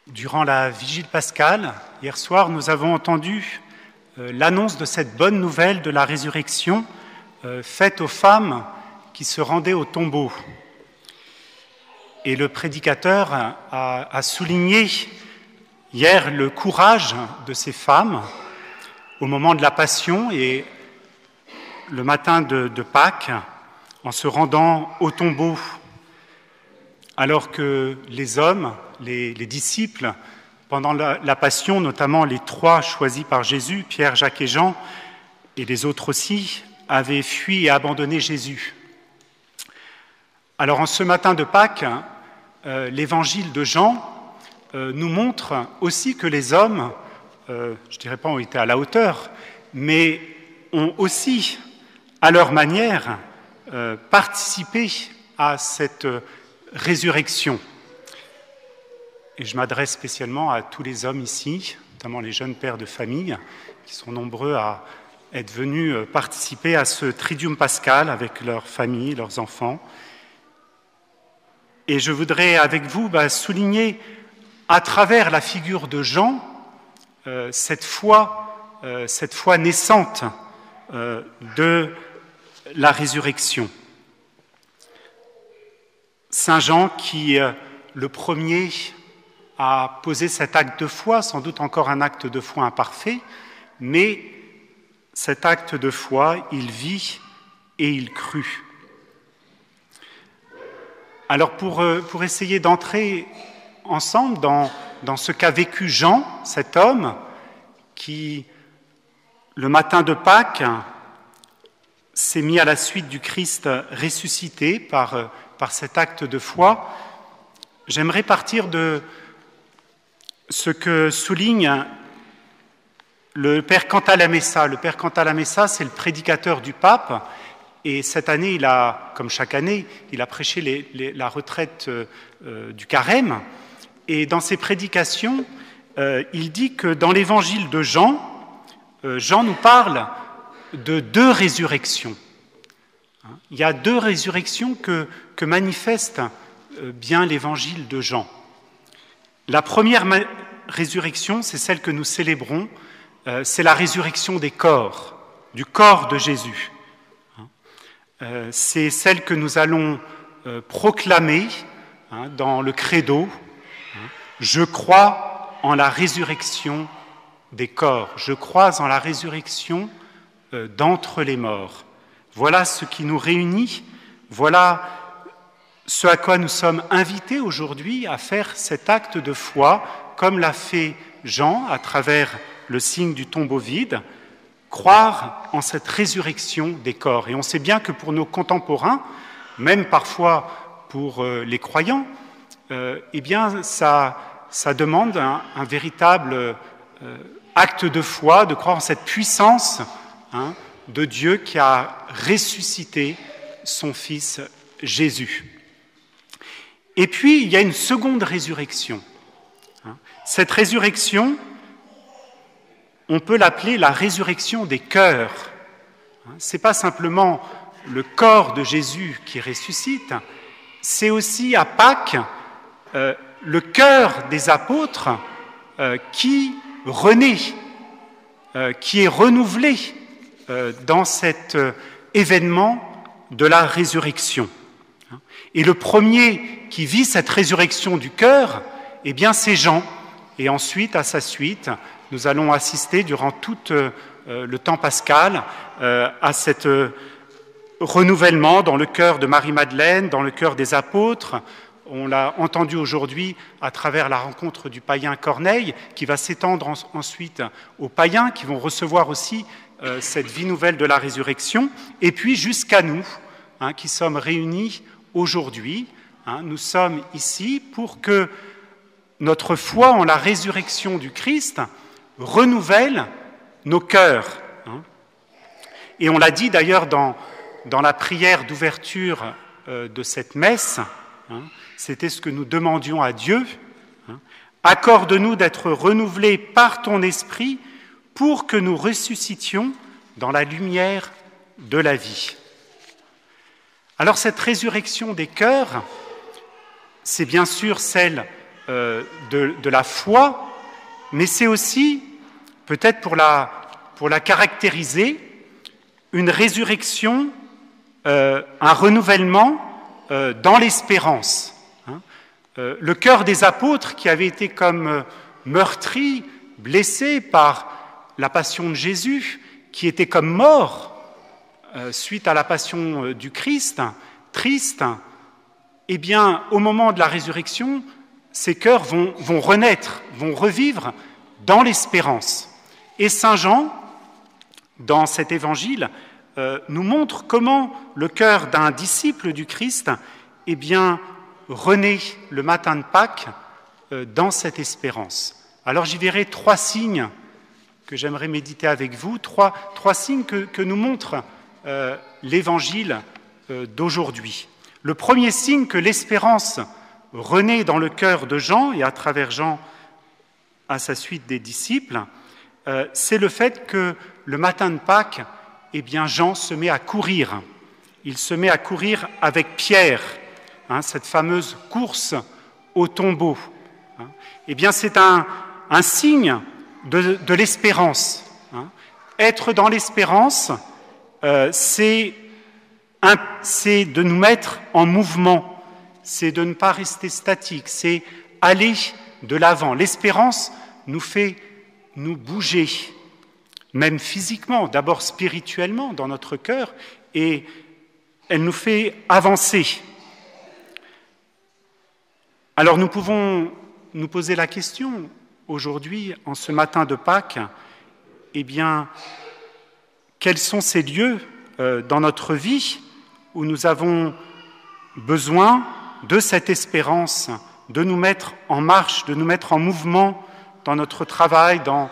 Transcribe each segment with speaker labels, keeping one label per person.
Speaker 1: Durant la vigile pascale, hier soir, nous avons entendu l'annonce de cette bonne nouvelle de la résurrection faite aux femmes qui se rendaient au tombeau. Et le prédicateur a souligné hier le courage de ces femmes au moment de la Passion et le matin de Pâques, en se rendant au tombeau, alors que les hommes, les disciples, pendant la Passion, notamment les trois choisis par Jésus, Pierre, Jacques et Jean, et les autres aussi, avaient fui et abandonné Jésus. Alors en ce matin de Pâques, l'évangile de Jean nous montre aussi que les hommes, je ne dirais pas ont été à la hauteur, mais ont aussi, à leur manière, participé à cette résurrection. Et je m'adresse spécialement à tous les hommes ici, notamment les jeunes pères de famille, qui sont nombreux à être venus participer à ce Triduum pascal avec leurs familles, leurs enfants. Et je voudrais avec vous souligner à travers la figure de Jean cette foi naissante de la résurrection. Saint Jean qui, le premier, a posé cet acte de foi, sans doute encore un acte de foi imparfait, mais cet acte de foi, il vit et il crut. Alors pour essayer d'entrer ensemble dans ce qu'a vécu Jean, cet homme qui, le matin de Pâques, s'est mis à la suite du Christ ressuscité par cet acte de foi, j'aimerais partir de ce que souligne le père Cantalamessa. Le père Cantalamessa, c'est le prédicateur du pape, et cette année, comme chaque année, il a prêché la retraite du carême, et dans ses prédications, il dit que dans l'évangile de Jean, Jean nous parle de deux résurrections. Il y a deux résurrections que manifeste bien l'évangile de Jean. La première résurrection, c'est celle que nous célébrons, c'est la résurrection des corps, du corps de Jésus. C'est celle que nous allons proclamer dans le credo. Je crois en la résurrection des corps, je crois en la résurrection d'entre les morts. Voilà ce qui nous réunit, voilà ce à quoi nous sommes invités aujourd'hui à faire cet acte de foi, comme l'a fait Jean à travers le signe du tombeau vide, croire en cette résurrection des corps. Et on sait bien que pour nos contemporains, même parfois pour les croyants, eh bien ça demande un véritable acte de foi, de croire en cette puissance de Dieu qui a ressuscité son Fils Jésus. Et puis, il y a une seconde résurrection. Cette résurrection, on peut l'appeler la résurrection des cœurs. Ce n'est pas simplement le corps de Jésus qui ressuscite, c'est aussi à Pâques le cœur des apôtres qui renaît, qui est renouvelé dans cet événement de la résurrection. Et le premier qui vit cette résurrection du cœur, eh bien c'est Jean. Et ensuite, à sa suite, nous allons assister durant tout le temps pascal à cet renouvellement dans le cœur de Marie-Madeleine, dans le cœur des apôtres. On l'a entendu aujourd'hui à travers la rencontre du païen Corneille, qui va s'étendre ensuite aux païens, qui vont recevoir aussi cette vie nouvelle de la résurrection, et puis jusqu'à nous, qui sommes réunis aujourd'hui. Nous sommes ici pour que notre foi en la résurrection du Christ renouvelle nos cœurs. Et on l'a dit d'ailleurs dans la prière d'ouverture de cette messe, c'était ce que nous demandions à Dieu. Accorde-nous d'être renouvelés par ton esprit pour que nous ressuscitions dans la lumière de la vie. Alors cette résurrection des cœurs, c'est bien sûr celle de la foi, mais c'est aussi, peut-être pour la caractériser, une résurrection, un renouvellement dans l'espérance. Le cœur des apôtres, qui avait été comme meurtri, blessé par la passion de Jésus, qui était comme mort suite à la passion du Christ, triste, eh bien, au moment de la résurrection, ces cœurs vont renaître, vont revivre dans l'espérance. Et Saint Jean, dans cet évangile, nous montre comment le cœur d'un disciple du Christ, eh bien, renaît le matin de Pâques dans cette espérance. Alors j'y verrai 3 signes que j'aimerais méditer avec vous, trois signes que nous montre l'évangile d'aujourd'hui. Le premier signe que l'espérance renaît dans le cœur de Jean, et à travers Jean à sa suite des disciples, c'est le fait que le matin de Pâques, eh bien, Jean se met à courir. Il se met à courir avec Pierre, cette fameuse course au tombeau. Eh bien, c'est un signe de l'espérance. Être dans l'espérance, c'est de nous mettre en mouvement, c'est de ne pas rester statique, c'est aller de l'avant. L'espérance nous fait nous bouger, même physiquement, d'abord spirituellement dans notre cœur, et elle nous fait avancer. Alors nous pouvons nous poser la question aujourd'hui, en ce matin de Pâques, eh bien, quels sont ces lieux dans notre vie où nous avons besoin de cette espérance, de nous mettre en marche, de nous mettre en mouvement dans notre travail, dans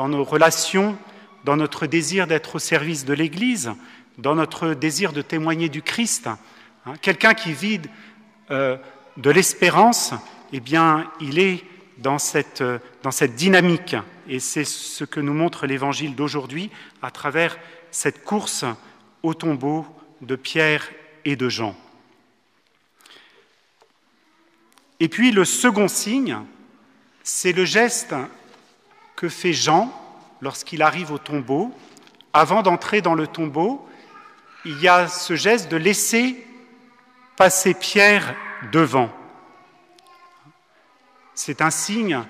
Speaker 1: nos relations, dans notre désir d'être au service de l'Église, dans notre désir de témoigner du Christ. Quelqu'un qui vit de l'espérance, eh bien, il est dans cette dynamique. Et c'est ce que nous montre l'Évangile d'aujourd'hui à travers cette course au tombeau de Pierre et de Jean. Et puis le second signe, c'est le geste que fait Jean lorsqu'il arrive au tombeau. Avant d'entrer dans le tombeau, il y a ce geste de laisser passer Pierre devant. C'est un signe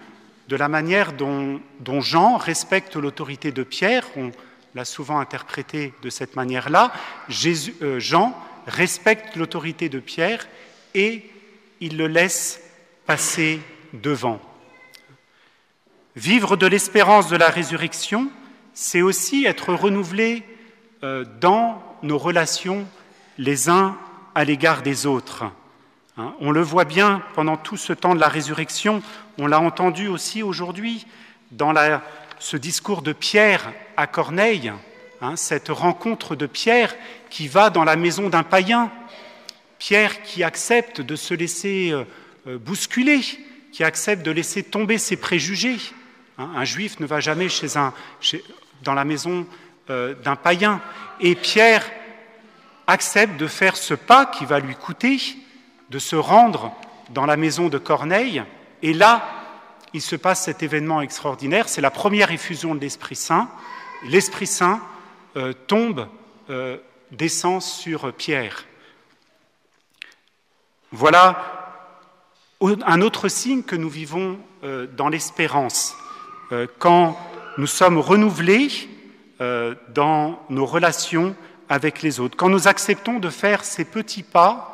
Speaker 1: de la manière dont Jean respecte l'autorité de Pierre. On l'a souvent interprété de cette manière-là. Jean respecte l'autorité de Pierre et il le laisse passer devant. Vivre de l'espérance de la résurrection, c'est aussi être renouvelé dans nos relations les uns à l'égard des autres. On le voit bien pendant tout ce temps de la résurrection, on l'a entendu aussi aujourd'hui dans ce discours de Pierre à Corneille, cette rencontre de Pierre qui va dans la maison d'un païen, Pierre qui accepte de se laisser bousculer, qui accepte de laisser tomber ses préjugés. Un juif ne va jamais dans la maison d'un païen. Et Pierre accepte de faire ce pas qui va lui coûter, de se rendre dans la maison de Corneille. Et là, il se passe cet événement extraordinaire. C'est la première effusion de l'Esprit Saint. L'Esprit Saint descend sur Pierre. Voilà un autre signe que nous vivons dans l'espérance. Quand nous sommes renouvelés dans nos relations avec les autres, quand nous acceptons de faire ces petits pas,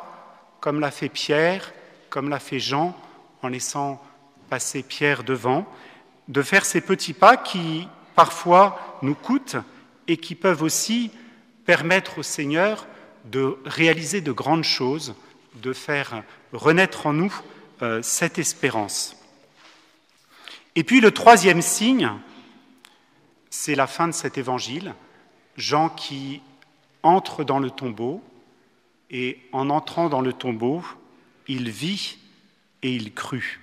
Speaker 1: comme l'a fait Pierre, comme l'a fait Jean, en laissant passer Pierre devant, de faire ces petits pas qui, parfois, nous coûtent et qui peuvent aussi permettre au Seigneur de réaliser de grandes choses, de faire renaître en nous cette espérance. Et puis le troisième signe, c'est la fin de cet évangile, Jean qui entre dans le tombeau, et en entrant dans le tombeau, il vit et il crut.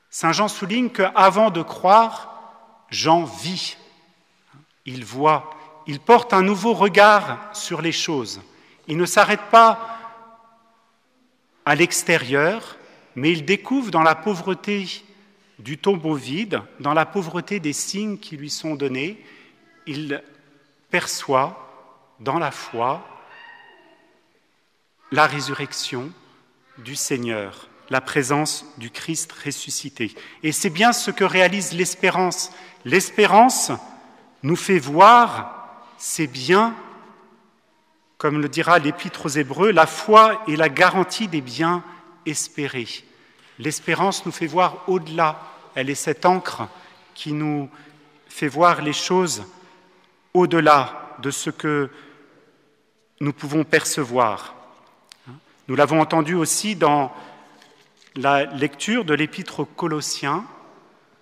Speaker 1: Saint Jean souligne qu'avant de croire, Jean vit, il voit, il porte un nouveau regard sur les choses. Il ne s'arrête pas à l'extérieur, mais il découvre dans la pauvreté du tombeau vide, dans la pauvreté des signes qui lui sont donnés, il perçoit dans la foi la résurrection du Seigneur, la présence du Christ ressuscité. Et c'est bien ce que réalise l'espérance. L'espérance nous fait voir ces biens, comme le dira l'Épître aux Hébreux, la foi est la garantie des biens espérés. L'espérance nous fait voir au-delà. Elle est cette encre qui nous fait voir les choses au-delà de ce que nous pouvons percevoir. Nous l'avons entendu aussi dans la lecture de l'Épître aux Colossiens,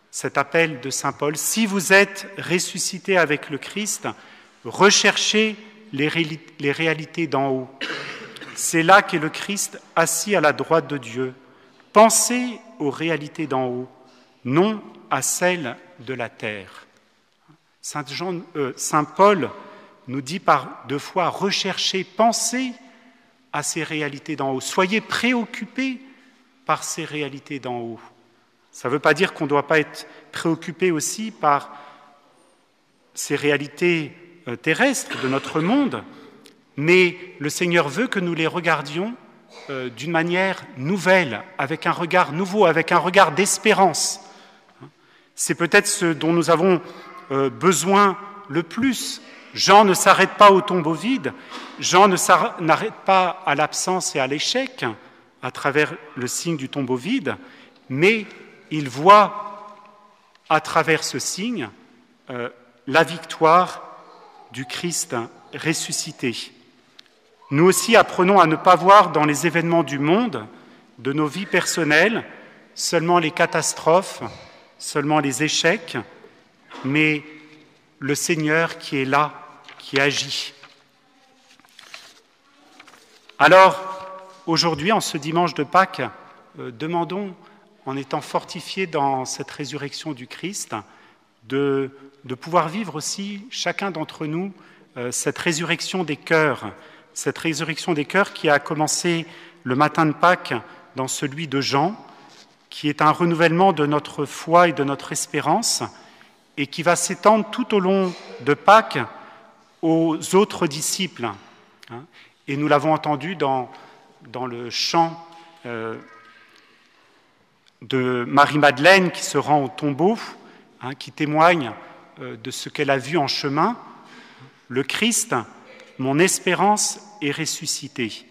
Speaker 1: cet appel de saint Paul. Si vous êtes ressuscités avec le Christ, recherchez les réalités d'en haut. C'est là qu'est le Christ assis à la droite de Dieu. Pensez aux réalités d'en haut, non à celles de la terre. Saint Paul nous dit par deux fois, recherchez, pensez à ces réalités d'en haut. Soyez préoccupés par ces réalités d'en haut. Ça ne veut pas dire qu'on ne doit pas être préoccupé aussi par ces réalités terrestres de notre monde, mais le Seigneur veut que nous les regardions d'une manière nouvelle, avec un regard nouveau, avec un regard d'espérance. C'est peut-être ce dont nous avons besoin le plus. Jean ne s'arrête pas au tombeau vide, Jean n'arrête pas à l'absence et à l'échec à travers le signe du tombeau vide, mais il voit à travers ce signe la victoire du Christ ressuscité. Nous aussi apprenons à ne pas voir dans les événements du monde, de nos vies personnelles, seulement les catastrophes, seulement les échecs, mais le Seigneur qui est là, qui agit. Alors, aujourd'hui, en ce dimanche de Pâques, demandons, en étant fortifiés dans cette résurrection du Christ, de pouvoir vivre aussi, chacun d'entre nous, cette résurrection des cœurs qui a commencé le matin de Pâques dans celui de Jean, qui est un renouvellement de notre foi et de notre espérance, et qui va s'étendre tout au long de Pâques aux autres disciples. Et nous l'avons entendu dans le chant de Marie-Madeleine qui se rend au tombeau, qui témoigne de ce qu'elle a vu en chemin. Le Christ, mon espérance est ressuscité.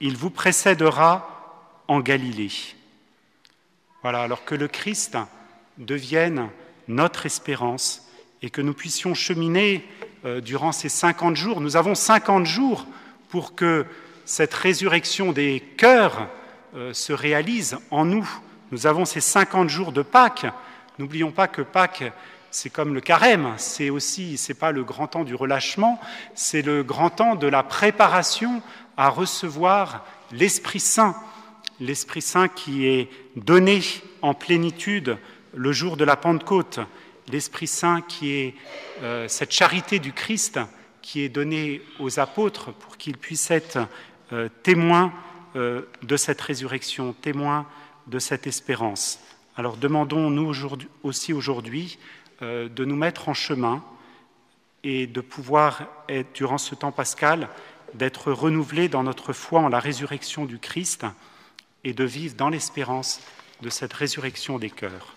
Speaker 1: Il vous précédera en Galilée. Voilà, alors que le Christ devienne notre espérance et que nous puissions cheminer durant ces 50 jours. Nous avons 50 jours pour que cette résurrection des cœurs se réalise en nous. Nous avons ces 50 jours de Pâques. N'oublions pas que Pâques, c'est comme le carême, c'est pas le grand temps du relâchement, c'est le grand temps de la préparation à recevoir l'Esprit Saint qui est donné en plénitude le jour de la Pentecôte, l'Esprit Saint qui est cette charité du Christ qui est donnée aux apôtres pour qu'ils puissent être témoins de cette résurrection, témoins de cette espérance. Alors demandons-nous aujourd'hui de nous mettre en chemin et de pouvoir être, durant ce temps pascal, d'être renouvelés dans notre foi en la résurrection du Christ et de vivre dans l'espérance de cette résurrection des cœurs.